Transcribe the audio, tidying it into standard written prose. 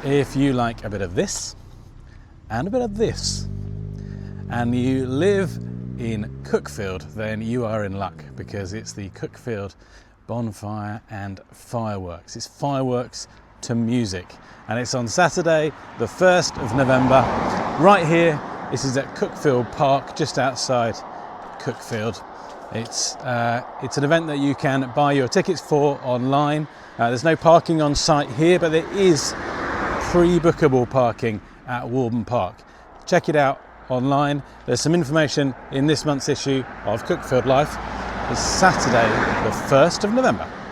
If you like a bit of this and a bit of this, and you live in Cuckfield, then you are in luck, because it's the Cuckfield Bonfire and Fireworks. It's fireworks to music, and it's on Saturday the 1st of November right here. This is at Cuckfield Park, just outside Cuckfield. It's an event that you can buy your tickets for online. There's no parking on site here, but there is pre-bookable parking at Warden Park. Check it out online. There's some information in this month's issue of Cuckfield Life. It's Saturday the 1st of November.